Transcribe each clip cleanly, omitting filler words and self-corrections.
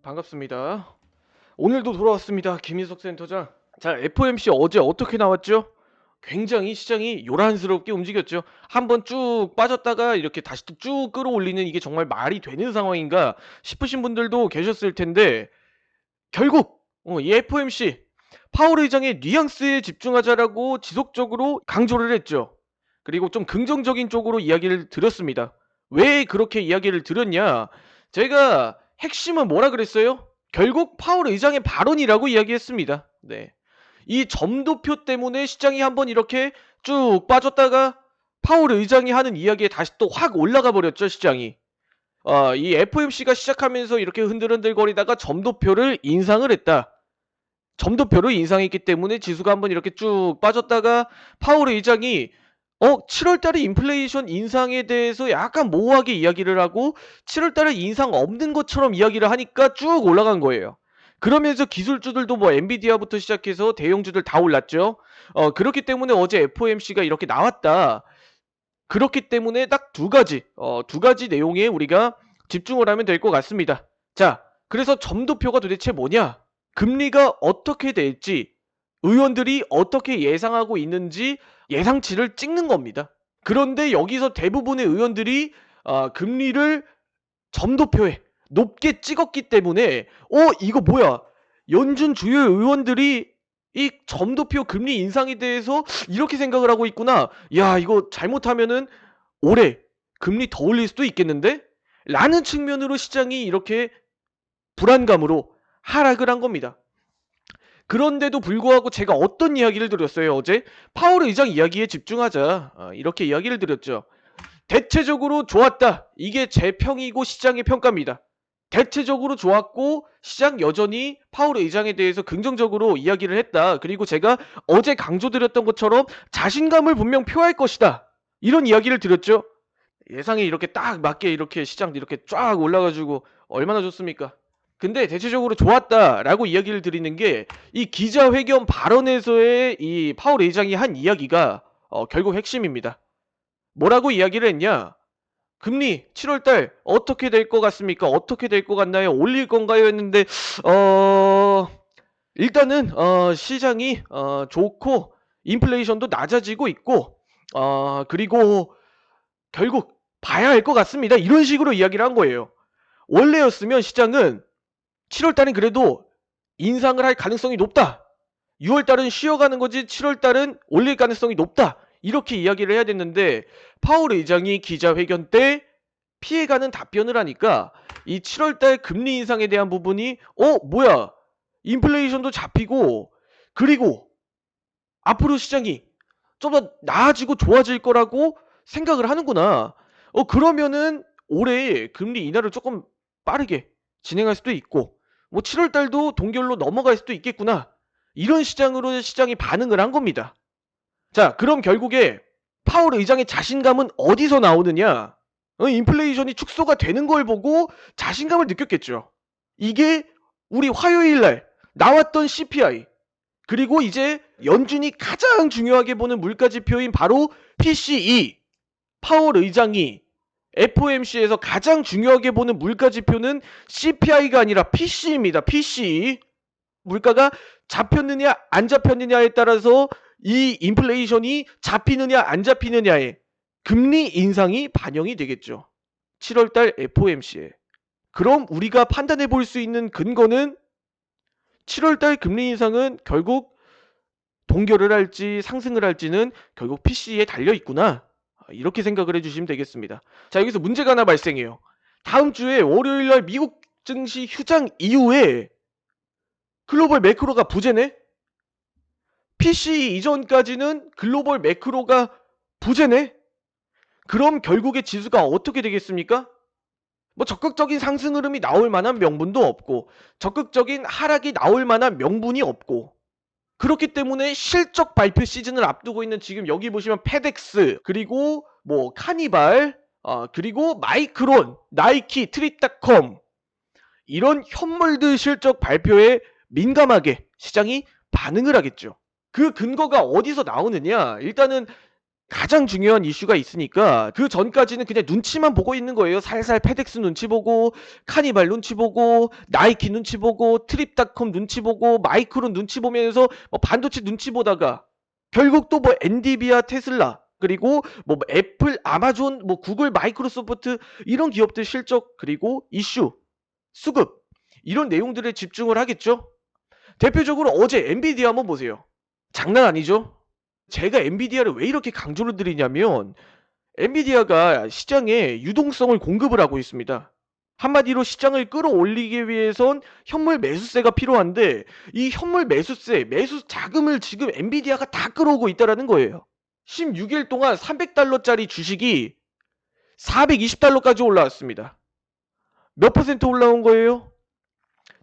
반갑습니다. 오늘도 돌아왔습니다. 김인석 센터장. 자, FOMC 어제 어떻게 나왔죠? 굉장히 시장이 요란스럽게 움직였죠. 한번 쭉 빠졌다가 이렇게 다시 또 쭉 끌어올리는 이게 정말 말이 되는 상황인가 싶으신 분들도 계셨을 텐데 결국 이 FOMC 파월 의장의 뉘앙스에 집중하자라고 지속적으로 강조를 했죠. 그리고 좀 긍정적인 쪽으로 이야기를 드렸습니다. 왜 그렇게 이야기를 드렸냐? 제가 핵심은 뭐라 그랬어요? 결국 파월 의장의 발언이라고 이야기했습니다. 네. 이 점도표 때문에 시장이 한번 이렇게 쭉 빠졌다가 파월 의장이 하는 이야기에 다시 또 확 올라가 버렸죠, 시장이. 이 FOMC가 시작하면서 이렇게 흔들흔들거리다가 점도표를 인상을 했다. 점도표를 인상했기 때문에 지수가 한번 이렇게 쭉 빠졌다가 파월 의장이 7월 달에 인플레이션 인상에 대해서 약간 모호하게 이야기를 하고 7월 달에 인상 없는 것처럼 이야기를 하니까 쭉 올라간 거예요. 그러면서 기술주들도 뭐 엔비디아부터 시작해서 대형주들 다 올랐죠. 그렇기 때문에 어제 FOMC가 이렇게 나왔다. 그렇기 때문에 딱 두 가지 내용에 우리가 집중을 하면 될 것 같습니다. 자, 그래서 점도표가 도대체 뭐냐? 금리가 어떻게 될지, 의원들이 어떻게 예상하고 있는지 예상치를 찍는 겁니다. 그런데 여기서 대부분의 의원들이 금리를 점도표에 높게 찍었기 때문에 이거 뭐야? 연준 주요 의원들이 이 점도표 금리 인상에 대해서 이렇게 생각을 하고 있구나. 야, 이거 잘못하면은 올해 금리 더 올릴 수도 있겠는데? 라는 측면으로 시장이 이렇게 불안감으로 하락을 한 겁니다. 그런데도 불구하고 제가 어떤 이야기를 드렸어요, 어제? 파월 의장 이야기에 집중하자. 이렇게 이야기를 드렸죠. 대체적으로 좋았다. 이게 제 평이고 시장의 평가입니다. 대체적으로 좋았고 시장 여전히 파월 의장에 대해서 긍정적으로 이야기를 했다. 그리고 제가 어제 강조드렸던 것처럼 자신감을 분명 표할 것이다. 이런 이야기를 드렸죠. 예상에 이렇게 딱 맞게 이렇게 시장 이렇게 쫙 올라가지고 얼마나 좋습니까? 근데 대체적으로 좋았다라고 이야기를 드리는 게 이 기자회견 발언에서의 이 파월 의장이 한 이야기가 결국 핵심입니다. 뭐라고 이야기를 했냐? 금리 7월달 어떻게 될 것 같습니까? 어떻게 될 것 같나요? 올릴 건가요? 했는데 어 일단은 시장이 좋고 인플레이션도 낮아지고 있고 그리고 결국 봐야 할 것 같습니다. 이런 식으로 이야기를 한 거예요. 원래였으면 시장은 7월달은 그래도 인상을 할 가능성이 높다. 6월달은 쉬어가는 거지 7월달은 올릴 가능성이 높다. 이렇게 이야기를 해야 됐는데 파월 의장이 기자회견 때 피해가는 답변을 하니까 이 7월달 금리 인상에 대한 부분이 뭐야 인플레이션도 잡히고 그리고 앞으로 시장이 좀 더 나아지고 좋아질 거라고 생각을 하는구나. 그러면은 올해 금리 인하를 조금 빠르게 진행할 수도 있고 뭐 7월 달도 동결로 넘어갈 수도 있겠구나. 이런 시장으로 시장이 반응을 한 겁니다. 자, 그럼 결국에 파월 의장의 자신감은 어디서 나오느냐? 인플레이션이 축소가 되는 걸 보고 자신감을 느꼈겠죠. 이게 우리 화요일 날 나왔던 CPI 그리고 이제 연준이 가장 중요하게 보는 물가 지표인 바로 PCE. 파월 의장이 FOMC에서 가장 중요하게 보는 물가 지표는 CPI가 아니라 PC입니다. PC. 물가가 잡혔느냐 안 잡혔느냐에 따라서 이 인플레이션이 잡히느냐 안 잡히느냐에 금리 인상이 반영이 되겠죠. 7월달 FOMC에. 그럼 우리가 판단해 볼 수 있는 근거는 7월달 금리 인상은 결국 동결을 할지 상승을 할지는 결국 PC에 달려 있구나. 이렇게 생각을 해주시면 되겠습니다. 자, 여기서 문제가 하나 발생해요. 다음 주에 월요일날 미국 증시 휴장 이후에 글로벌 매크로가 부재네? PC 이전까지는 글로벌 매크로가 부재네? 그럼 결국에 지수가 어떻게 되겠습니까? 뭐 적극적인 상승 흐름이 나올 만한 명분도 없고 적극적인 하락이 나올 만한 명분이 없고 그렇기 때문에 실적 발표 시즌을 앞두고 있는 지금 여기 보시면 페덱스 그리고 뭐 카니발 그리고 마이크론, 나이키, 트립닷컴 이런 현물들 실적 발표에 민감하게 시장이 반응을 하겠죠. 그 근거가 어디서 나오느냐? 일단은 가장 중요한 이슈가 있으니까 그 전까지는 그냥 눈치만 보고 있는 거예요. 살살 페덱스 눈치 보고, 카니발 눈치 보고, 나이키 눈치 보고, 트립닷컴 눈치 보고, 마이크론 눈치 보면서 뭐 반도체 눈치 보다가 결국 또 뭐 엔비디아, 테슬라, 그리고 뭐 애플, 아마존, 뭐 구글, 마이크로소프트 이런 기업들 실적, 그리고 이슈, 수급 이런 내용들에 집중을 하겠죠. 대표적으로 어제 엔비디아 한번 보세요. 장난 아니죠? 제가 엔비디아를 왜 이렇게 강조를 드리냐면 엔비디아가 시장에 유동성을 공급을 하고 있습니다. 한마디로 시장을 끌어올리기 위해선 현물 매수세가 필요한데 이 현물 매수세, 매수 자금을 지금 엔비디아가 다 끌어오고 있다라는 거예요. 16일 동안 300달러짜리 주식이 420달러까지 올라왔습니다. 몇 퍼센트 올라온 거예요?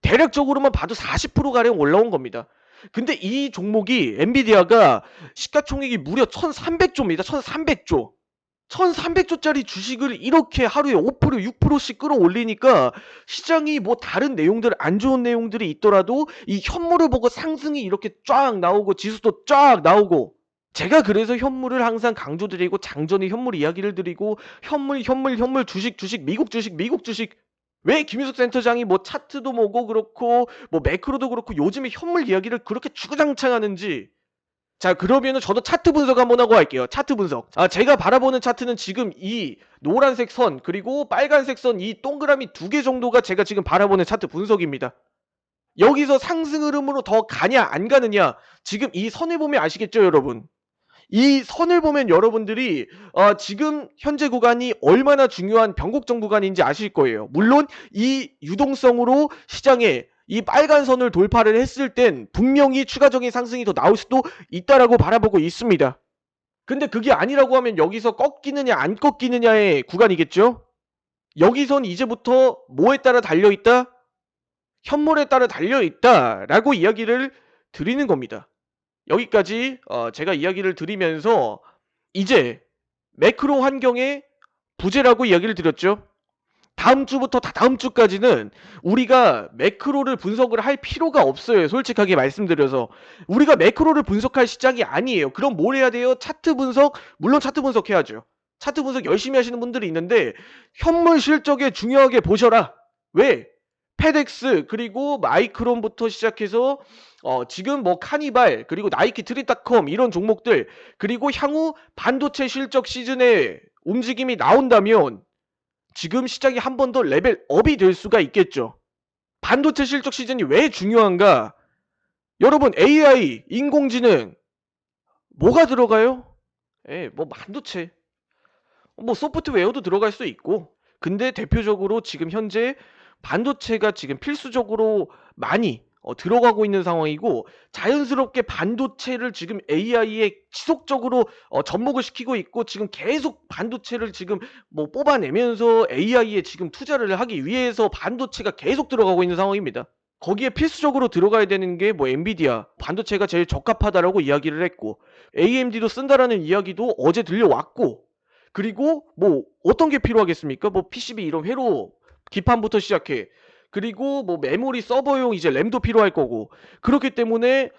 대략적으로만 봐도 40%가량 올라온 겁니다. 근데 이 종목이 엔비디아가 시가총액이 무려 1300조입니다. 1300조. 1300조짜리 주식을 이렇게 하루에 5%, 6%씩 끌어올리니까 시장이 뭐 다른 내용들, 안 좋은 내용들이 있더라도 이 현물을 보고 상승이 이렇게 쫙 나오고 지수도 쫙 나오고, 제가 그래서 현물을 항상 강조드리고 장전의 현물 이야기를 드리고 현물 주식 미국 주식 왜 김윤석 센터장이 뭐 차트도 뭐고 그렇고 뭐 매크로도 그렇고 요즘에 현물 이야기를 그렇게 주구장창 하는지. 자, 그러면은 저도 차트 분석 한번 하고 할게요. 차트 분석. 제가 바라보는 차트는 지금 이 노란색 선 그리고 빨간색 선 이 동그라미 2개 정도가 제가 지금 바라보는 차트 분석입니다. 여기서 상승 흐름으로 더 가냐 안 가느냐, 지금 이 선을 보면 아시겠죠, 여러분? 이 선을 보면 여러분들이 지금 현재 구간이 얼마나 중요한 변곡점 구간인지 아실 거예요. 물론 이 유동성으로 시장에 이 빨간 선을 돌파를 했을 땐 분명히 추가적인 상승이 더 나올 수도 있다라고 바라보고 있습니다. 근데 그게 아니라고 하면 여기서 꺾이느냐 안 꺾이느냐의 구간이겠죠? 여기선 이제부터 뭐에 따라 달려있다? 현물에 따라 달려있다라고 이야기를 드리는 겁니다. 여기까지 제가 이야기를 드리면서 이제 매크로 환경의 부재라고 이야기를 드렸죠. 다음 주부터 다다음 주까지는 우리가 매크로를 분석을 할 필요가 없어요. 솔직하게 말씀드려서 우리가 매크로를 분석할 시장이 아니에요. 그럼 뭘 해야 돼요? 차트 분석, 물론 차트 분석 해야죠. 차트 분석 열심히 하시는 분들이 있는데 현물 실적에 중요하게 보셔라. 왜? 페덱스 그리고 마이크론부터 시작해서 지금 뭐 카니발 그리고 나이키 트립닷컴 이런 종목들, 그리고 향후 반도체 실적 시즌에 움직임이 나온다면 지금 시장이 한 번 더 레벨업이 될 수가 있겠죠. 반도체 실적 시즌이 왜 중요한가? 여러분, AI, 인공지능 뭐가 들어가요? 뭐 반도체, 뭐 소프트웨어도 들어갈 수 있고, 근데 대표적으로 지금 현재 반도체가 지금 필수적으로 많이 들어가고 있는 상황이고, 자연스럽게 반도체를 지금 AI에 지속적으로 접목을 시키고 있고, 지금 계속 반도체를 지금 뭐 뽑아내면서 AI에 지금 투자를 하기 위해서 반도체가 계속 들어가고 있는 상황입니다. 거기에 필수적으로 들어가야 되는 게 뭐 엔비디아 반도체가 제일 적합하다라고 이야기를 했고, AMD도 쓴다라는 이야기도 어제 들려왔고, 그리고 뭐 어떤 게 필요하겠습니까? 뭐 PCB 이런 회로 기판부터 시작해, 그리고 뭐 메모리 서버용 이제 램도 필요할 거고, 그렇기 때문에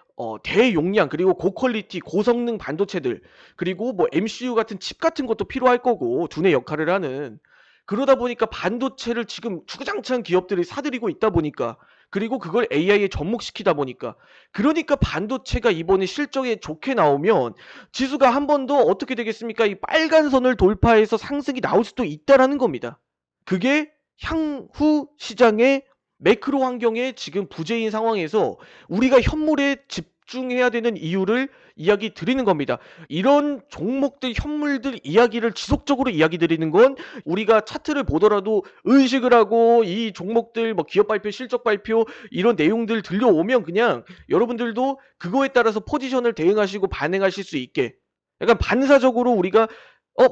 대용량 그리고 고퀄리티 고성능 반도체들, 그리고 뭐 MCU 같은 칩 같은 것도 필요할 거고, 두뇌 역할을 하는. 그러다 보니까 반도체를 지금 주구장창 기업들이 사들이고 있다 보니까, 그리고 그걸 AI에 접목시키다 보니까, 그러니까 반도체가 이번에 실적에 좋게 나오면 지수가 한 번 더 어떻게 되겠습니까? 이 빨간 선을 돌파해서 상승이 나올 수도 있다라는 겁니다. 그게 향후 시장의 매크로 환경에 지금 부재인 상황에서 우리가 현물에 집중해야 되는 이유를 이야기 드리는 겁니다. 이런 종목들, 현물들 이야기를 지속적으로 이야기 드리는 건, 우리가 차트를 보더라도 의식을 하고 이 종목들 뭐 기업 발표, 실적 발표 이런 내용들 들려오면 그냥 여러분들도 그거에 따라서 포지션을 대응하시고 반응하실 수 있게, 약간 반사적으로 우리가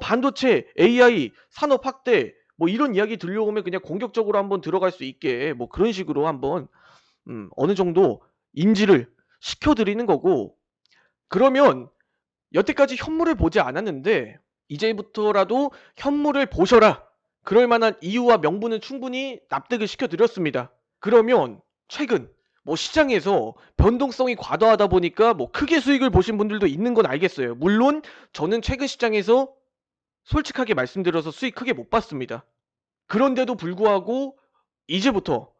반도체, AI, 산업 확대 뭐 이런 이야기 들려오면 그냥 공격적으로 한번 들어갈 수 있게, 뭐 그런 식으로 한번 어느 정도 인지를 시켜드리는 거고. 그러면 여태까지 현물을 보지 않았는데 이제부터라도 현물을 보셔라, 그럴 만한 이유와 명분은 충분히 납득을 시켜드렸습니다. 그러면 최근 뭐 시장에서 변동성이 과다하다 보니까 뭐 크게 수익을 보신 분들도 있는 건 알겠어요. 물론 저는 최근 시장에서 솔직하게 말씀드려서 수익 크게 못 봤습니다. 그런데도 불구하고 이제부터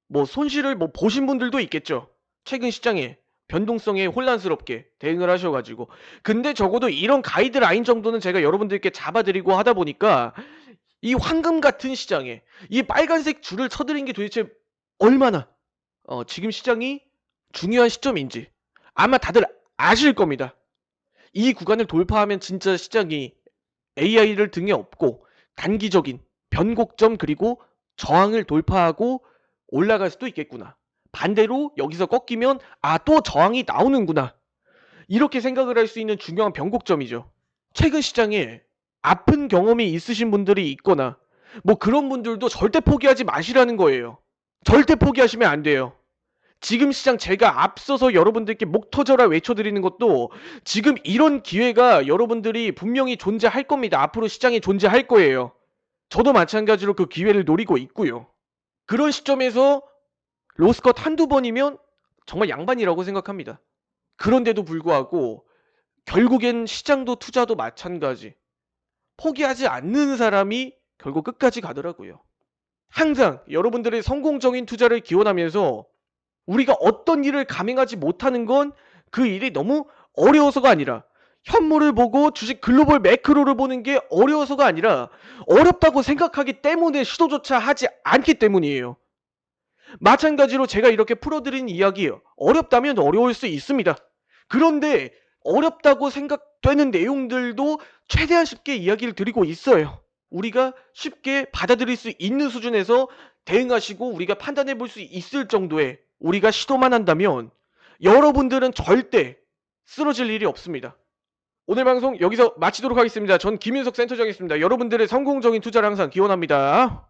뭐 손실을 뭐 보신 분들도 있겠죠. 최근 시장에 변동성에 혼란스럽게 대응을 하셔 가지고. 근데 적어도 이런 가이드라인 정도는 제가 여러분들께 잡아 드리고 하다 보니까 이 황금 같은 시장에 이 빨간색 줄을 쳐 드린 게 도대체 얼마나 지금 시장이 중요한 시점인지 아마 다들 아실 겁니다. 이 구간을 돌파하면 진짜 시장이 AI를 등에 업고 단기적인 변곡점 그리고 저항을 돌파하고 올라갈 수도 있겠구나. 반대로 여기서 꺾이면 또 저항이 나오는구나. 이렇게 생각을 할 수 있는 중요한 변곡점이죠. 최근 시장에 아픈 경험이 있으신 분들이 있거나 뭐 그런 분들도 절대 포기하지 마시라는 거예요. 절대 포기하시면 안 돼요. 지금 시장 제가 앞서서 여러분들께 목 터져라 외쳐드리는 것도 지금 이런 기회가 여러분들이 분명히 존재할 겁니다. 앞으로 시장에 존재할 거예요. 저도 마찬가지로 그 기회를 노리고 있고요. 그런 시점에서 로스컷 한두 번이면 정말 양반이라고 생각합니다. 그런데도 불구하고 결국엔 시장도 투자도 마찬가지. 포기하지 않는 사람이 결국 끝까지 가더라고요. 항상 여러분들의 성공적인 투자를 기원하면서 우리가 어떤 일을 감행하지 못하는 건 그 일이 너무 어려워서가 아니라 현물을 보고 주식 글로벌 매크로를 보는 게 어려워서가 아니라 어렵다고 생각하기 때문에 시도조차 하지 않기 때문이에요. 마찬가지로 제가 이렇게 풀어드린 이야기 어렵다면 어려울 수 있습니다. 그런데 어렵다고 생각되는 내용들도 최대한 쉽게 이야기를 드리고 있어요. 우리가 쉽게 받아들일 수 있는 수준에서 대응하시고 우리가 판단해 볼 수 있을 정도의 우리가 시도만 한다면 여러분들은 절대 쓰러질 일이 없습니다. 오늘 방송 여기서 마치도록 하겠습니다. 전 김윤석 센터장이었습니다. 여러분들의 성공적인 투자를 항상 기원합니다.